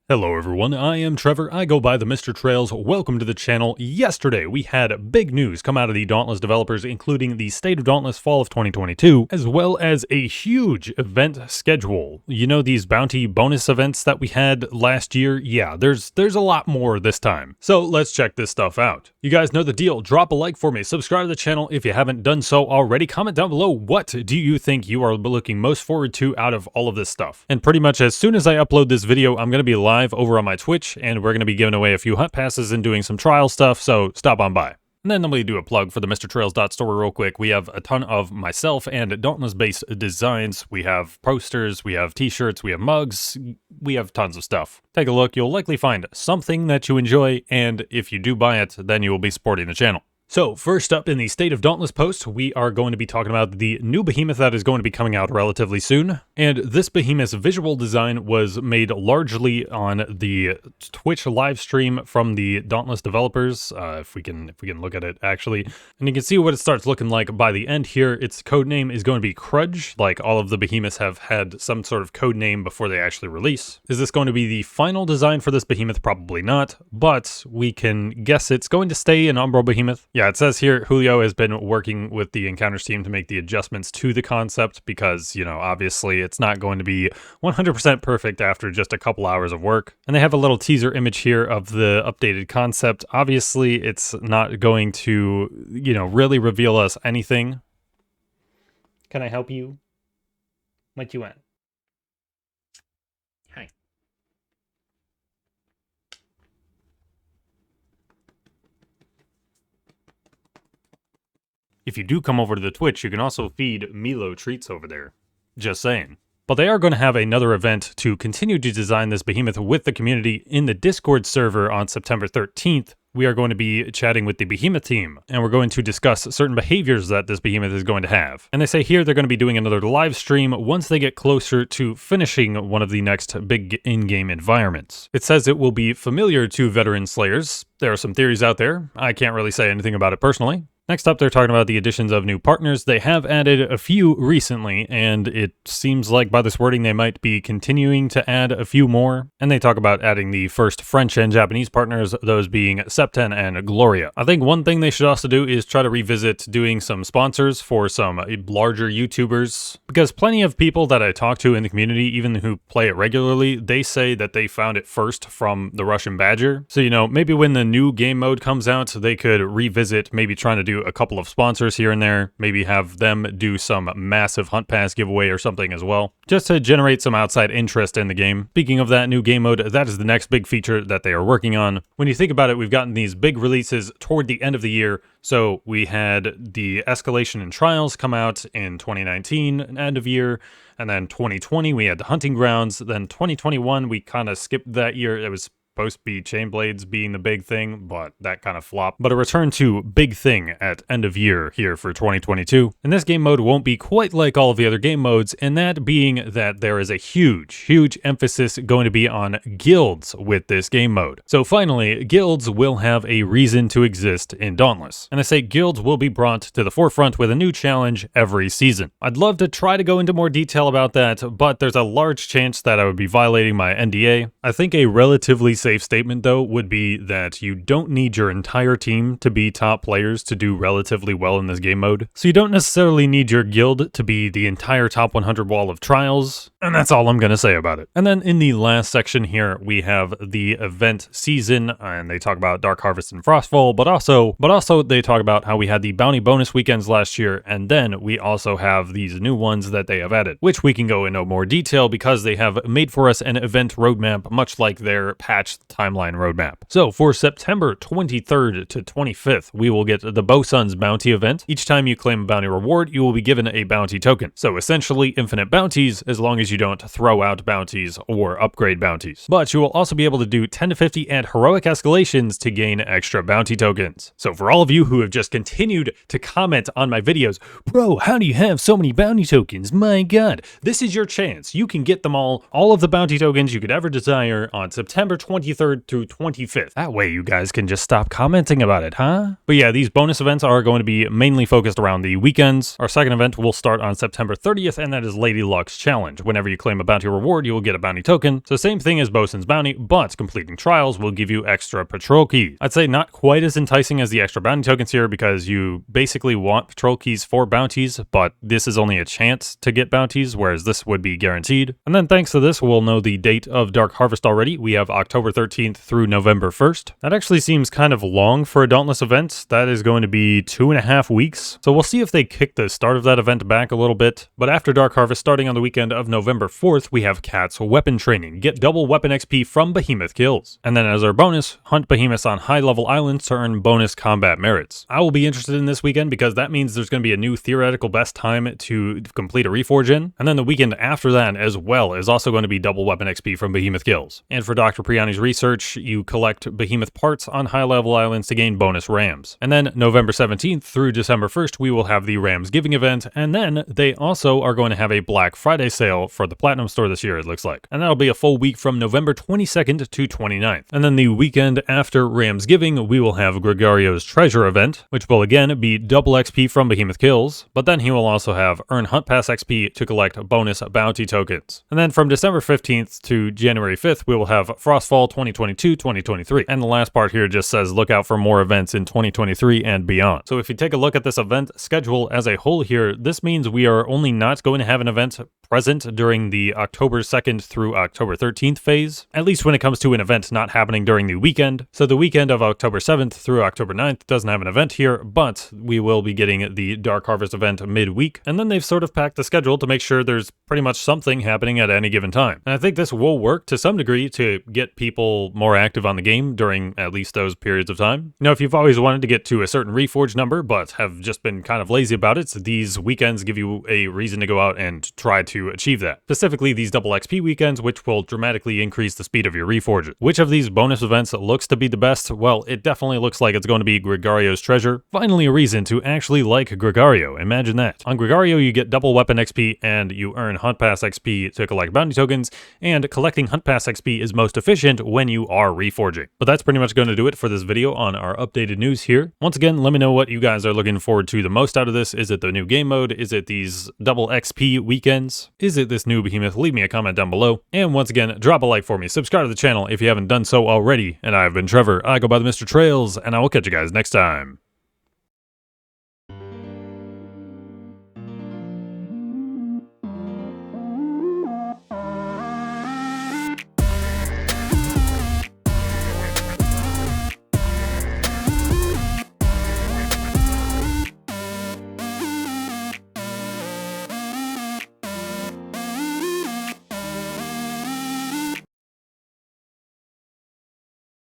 Hello everyone, I am Trevor, I go by TheMrTrails, welcome to the channel. Yesterday we had big news come out of the Dauntless developers, including the State of Dauntless Fall of 2022, as well as a huge event schedule. You know these bounty bonus events that we had last year? Yeah, there's a lot more this time. So let's check this stuff out. You guys know the deal, drop a like for me, subscribe to the channel if you haven't done so already, comment down below what do you think you are looking most forward to out of all of this stuff. And pretty much as soon as I upload this video, I'm going to be live over on my Twitch, and we're going to be giving away a few hunt passes and doing some trial stuff, so stop on by. And then let me do a plug for the TheMrTrails.store real quick. We have a ton of myself and Dauntless-based designs. We have posters, we have t-shirts, we have mugs, we have tons of stuff. Take a look, you'll likely find something that you enjoy, and if you do buy it, then you will be supporting the channel. So, first up in the State of Dauntless post, we are going to be talking about the new Behemoth that is going to be coming out relatively soon. And this Behemoth's visual design was made largely on the Twitch live stream from the Dauntless developers, if we can look at it actually. And you can see what it starts looking like by the end here. Its code name is going to be Crudge, like all of the Behemoths have had some sort of code name before they actually release. Is this going to be the final design for this Behemoth? Probably not, but we can guess it's going to stay an Umbral Behemoth. Yeah, it says here, Julio has been working with the Encounters team to make the adjustments to the concept because, you know, obviously it's not going to be 100% perfect after just a couple hours of work. And they have a little teaser image here of the updated concept. Obviously, it's not going to, you know, really reveal us anything. Can I help you? What you want? Hi. If you do come over to the Twitch, you can also feed Milo treats over there. Just saying. But they are going to have another event to continue to design this Behemoth with the community in the Discord server on September 13th. We are going to be chatting with the Behemoth team, and we're going to discuss certain behaviors that this Behemoth is going to have. And they say here they're going to be doing another live stream once they get closer to finishing one of the next big in-game environments. It says it will be familiar to veteran slayers. There are some theories out there. I can't really say anything about it personally. Next up, they're talking about the additions of new partners. They have added a few recently, and it seems like by this wording they might be continuing to add a few more. And they talk about adding the first French and Japanese partners, those being Septen and Gloria. I think one thing they should also do is try to revisit doing some sponsors for some larger YouTubers, because plenty of people that I talk to in the community, even who play it regularly, they say that they found it first from the Russian Badger. So, you know, maybe when the new game mode comes out, they could revisit maybe trying to do a couple of sponsors here and there, maybe have them do some massive hunt pass giveaway or something as well, just to generate some outside interest in the game. Speaking of that new game mode, that is the next big feature that they are working on. When you think about it, we've gotten these big releases toward the end of the year. So we had the Escalation and Trials come out in 2019, end of year, and then 2020 we had the Hunting Grounds, then 2021 we kind of skipped that year. It was supposed to be Chainblades being the big thing, but that kind of flopped. But a return to big thing at end of year here for 2022. And this game mode won't be quite like all of the other game modes, and that being that there is a huge emphasis going to be on guilds with this game mode. So finally, guilds will have a reason to exist in Dauntless. And I say guilds will be brought to the forefront with a new challenge every season. I'd love to try to go into more detail about that, but there's a large chance that I would be violating my NDA. I think a relatively safe statement though would be that you don't need your entire team to be top players to do relatively well in this game mode. So you don't necessarily need your guild to be the entire top 100 wall of trials, and that's all I'm gonna say about it. And then in the last section here, we have the event season, and they talk about Dark Harvest and Frostfall, but also they talk about how we had the bounty bonus weekends last year, and then we also have these new ones that they have added, which we can go into more detail because they have made for us an event roadmap, much like their patch timeline roadmap. So for September 23rd to 25th, we will get the Boson's bounty event. Each time you claim a bounty reward, you will be given a bounty token. So essentially infinite bounties as long as you don't throw out bounties or upgrade bounties. But you will also be able to do 10 to 50 and heroic escalations to gain extra bounty tokens. So for all of you who have just continued to comment on my videos, bro, how do you have so many bounty tokens? My God, this is your chance. You can get them all of the bounty tokens you could ever desire on September 23rd 23rd to 25th. That way you guys can just stop commenting about it, huh? But yeah, these bonus events are going to be mainly focused around the weekends. Our second event will start on September 30th, and that is Lady Luck's Challenge. Whenever you claim a bounty reward, you will get a bounty token. So same thing as Bosun's Bounty, but completing trials will give you extra patrol keys. I'd say not quite as enticing as the extra bounty tokens here, because you basically want patrol keys for bounties, but this is only a chance to get bounties, whereas this would be guaranteed. And then thanks to this, we'll know the date of Dark Harvest already. We have October 13th through November 1st. That actually seems kind of long for a Dauntless event. That is going to be 2.5 weeks. So we'll see if they kick the start of that event back a little bit. But after Dark Harvest, starting on the weekend of November 4th, we have Cat's Weapon Training. Get double weapon XP from Behemoth kills. And then as our bonus, hunt behemoths on high-level islands to earn bonus combat merits. I will be interested in this weekend because that means there's going to be a new theoretical best time to complete a reforge in. And then the weekend after that as well is also going to be double weapon XP from Behemoth kills. And for Dr. Priani's research, you collect Behemoth parts on high-level islands to gain bonus rams. And then November 17th through December 1st, we will have the Rams Giving event, and then they also are going to have a Black Friday sale for the Platinum Store this year, it looks like. And that'll be a full week from November 22nd to 29th. And then the weekend after Rams Giving, we will have Gregario's Treasure event, which will again be double XP from Behemoth kills, but then he will also have Earn Hunt Pass XP to collect bonus bounty tokens. And then from December 15th to January 5th, we will have Frostfall 2022-2023. And the last part here just says look out for more events in 2023 and beyond. So if you take a look at this event schedule as a whole here, this means we are only not going to have an event present during the October 2nd through October 13th phase, at least when it comes to an event not happening during the weekend. So the weekend of October 7th through October 9th doesn't have an event here, but we will be getting the Dark Harvest event midweek. And then they've sort of packed the schedule to make sure there's pretty much something happening at any given time. And I think this will work to some degree to get people more active on the game during at least those periods of time. You know, if you've always wanted to get to a certain reforge number, but have just been kind of lazy about it, these weekends give you a reason to go out and try to achieve that. Specifically, these double XP weekends, which will dramatically increase the speed of your reforges. Which of these bonus events looks to be the best? Well, it definitely looks like it's going to be Gregario's Treasure. Finally, a reason to actually like Gregario. Imagine that. On Gregario, you get double weapon XP and you earn Hunt Pass XP to collect bounty tokens, and collecting Hunt Pass XP is most efficient when you are reforging. But that's pretty much going to do it for this video on our updated news here. Once again, let me know what you guys are looking forward to the most out of this. Is it the new game mode? Is it these double XP weekends? Is it this new Behemoth? Leave me a comment down below. And once again, drop a like for me. Subscribe to the channel if you haven't done so already. And I've been Trevor. I go by the Mr. Trails, and I will catch you guys next time.